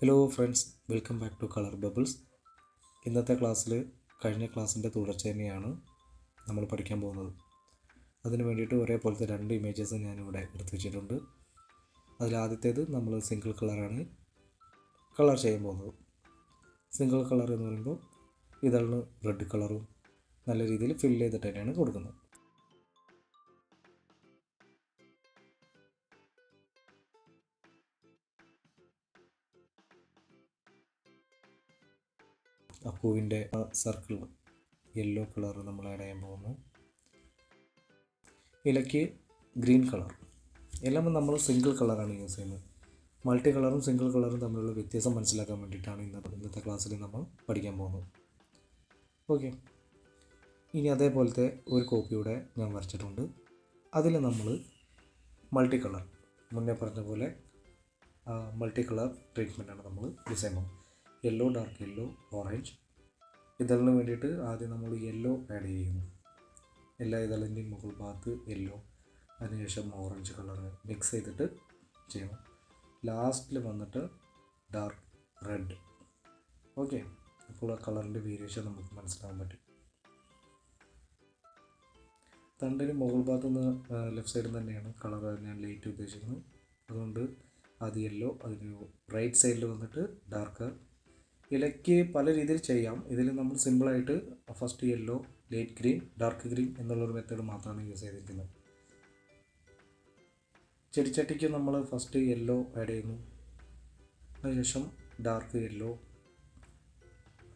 Hello friends, welcome back to colour bubbles. ഇന്നത്തെ ക്ലാസ്സിൽ കഴിഞ്ഞ ക്ലാസ്സിൻ്റെ തുടർച്ച തന്നെയാണ് നമ്മൾ പഠിക്കാൻ പോകുന്നത്. അതിന് വേണ്ടിയിട്ട് ഒരേപോലത്തെ രണ്ട് ഇമേജസ് ഞാനിവിടെ എടുത്തു വെച്ചിട്ടുണ്ട്. അതിലാദ്യത്തേത് നമ്മൾ സിംഗിൾ കളറാണ് കളർ ചെയ്യാൻ പോകുന്നത്. സിംഗിൾ കളർ എന്ന് പറയുമ്പോൾ ഇതളിന് റെഡ് കളറും നല്ല രീതിയിൽ ഫില്ല് ചെയ്തിട്ട് തന്നെയാണ് കൊടുക്കുന്നത്. ആ പൂവിൻ്റെ സർക്കിൾ യെല്ലോ കളർ നമ്മൾ ആഡ് ചെയ്യാൻ പോകുന്നു. ഇലയ്ക്ക് ഗ്രീൻ കളർ. എല്ലാം നമ്മൾ സിംഗിൾ കളറാണ് യൂസ് ചെയ്യുന്നത്. മൾട്ടി കളറും സിംഗിൾ കളറും തമ്മിലുള്ള വ്യത്യാസം മനസ്സിലാക്കാൻ വേണ്ടിയിട്ടാണ് ഇന്നത്തെ ക്ലാസ്സിൽ നമ്മൾ പഠിക്കാൻ പോകുന്നത്. ഓക്കെ, ഇനി അതേപോലത്തെ ഒരു കോപ്പിയുടെ ഞാൻ വരച്ചിട്ടുണ്ട്. അതിൽ നമ്മൾ മൾട്ടി കളർ, മുന്നേ പറഞ്ഞ പോലെ മൾട്ടി കളർ ട്രീറ്റ്മെൻറ്റാണ് നമ്മൾ ഡിസൈൻ ചെയ്യുന്നത്. Yellow, dark yellow, orange. ഇതളിന് വേണ്ടിയിട്ട് ആദ്യം നമ്മൾ യെല്ലോ ആഡ് ചെയ്യുന്നു. എല്ലാ ഇതളിൻ്റെയും മുകൾ ഭാഗത്ത് യെല്ലോ, അതിനുശേഷം ഓറഞ്ച് കളർ മിക്സ് ചെയ്തിട്ട് ചെയ്യണം. ലാസ്റ്റിൽ വന്നിട്ട് ഡാർക്ക് റെഡ്. ഓക്കെ, അപ്പോൾ ആ കളറിൻ്റെ വേരിയേഷൻ നമുക്ക് മനസ്സിലാക്കാൻ പറ്റും. തണ്ടിന് മുകൾ ഭാഗത്ത് നിന്ന് ലെഫ്റ്റ് സൈഡിൽ തന്നെയാണ് കളർ ഞാൻ ലൈറ്റ് ഉദ്ദേശിക്കുന്നത്. അതുകൊണ്ട് അത് യെല്ലോ, അതിന് റൈറ്റ് സൈഡിൽ വന്നിട്ട് ഡാർക്ക്. ഇലയ്ക്ക് പല രീതിയിൽ ചെയ്യാം. ഇതിൽ നമ്മൾ സിമ്പിളായിട്ട് first yellow, light green, dark green എന്നുള്ളൊരു മെത്തേഡ് മാത്രമാണ് യൂസ് ചെയ്തിരിക്കുന്നത്. ചെടിച്ചട്ടിക്ക് നമ്മൾ ഫസ്റ്റ് യെല്ലോ ആഡ് ചെയ്യുന്നു, അതിനുശേഷം ഡാർക്ക് യെല്ലോ,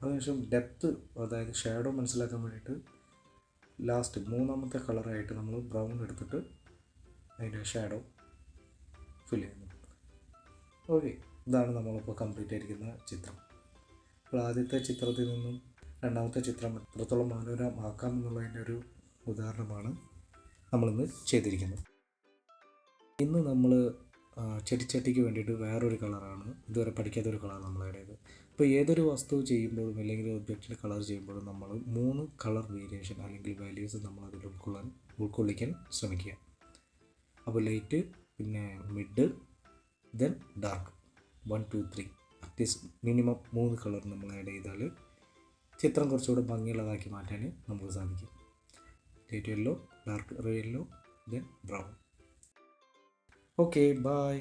അതിനുശേഷം ഡെപ്ത്ത്, അതായത് ഷാഡോ മനസ്സിലാക്കാൻ വേണ്ടിയിട്ട് ലാസ്റ്റ് മൂന്നാമത്തെ കളറായിട്ട് നമ്മൾ ബ്രൗൺ എടുത്തിട്ട് അതിൻ്റെ ഷാഡോ ഫിൽ ചെയ്യുന്നു. ഓക്കെ, ഇതാണ് നമ്മളിപ്പോൾ കംപ്ലീറ്റ് ആയിരിക്കുന്ന ചിത്രം. അപ്പോൾ ആദ്യത്തെ ചിത്രത്തിൽ നിന്നും രണ്ടാമത്തെ ചിത്രം എത്രത്തോളം മനോഹരമാക്കാം എന്നുള്ളതിൻ്റെ ഒരു ഉദാഹരണമാണ് നമ്മളിന്ന് ചെയ്തിരിക്കുന്നത്. ഇന്ന് നമ്മൾ ചെടിച്ചട്ടിക്ക് വേണ്ടിയിട്ട് വേറൊരു കളറാണ്, ഇതുവരെ പഠിക്കാത്തൊരു കളർ നമ്മൾ ആഡ് ചെയ്തത്. ഇപ്പോൾ ഏതൊരു വസ്തു ചെയ്യുമ്പോഴും അല്ലെങ്കിൽ ഒബ്ജക്റ്റിൽ കളർ ചെയ്യുമ്പോഴും നമ്മൾ 3 കളർ വേരിയേഷൻ അല്ലെങ്കിൽ വാല്യൂസ് നമ്മൾ അതിൽ ഉൾക്കൊള്ളിക്കാൻ ശ്രമിക്കുക. അപ്പോൾ ലൈറ്റ്, പിന്നെ mid, then dark, 1 2 3 at least minimum 3 colour നമ്മൾ ആഡ് ചെയ്താൽ ചിത്രം കുറച്ചുകൂടെ ഭംഗിയുള്ളതാക്കി മാറ്റാൻ നമുക്ക് സാധിക്കും. Light yellow, dark yellow, then brown. Okay, by.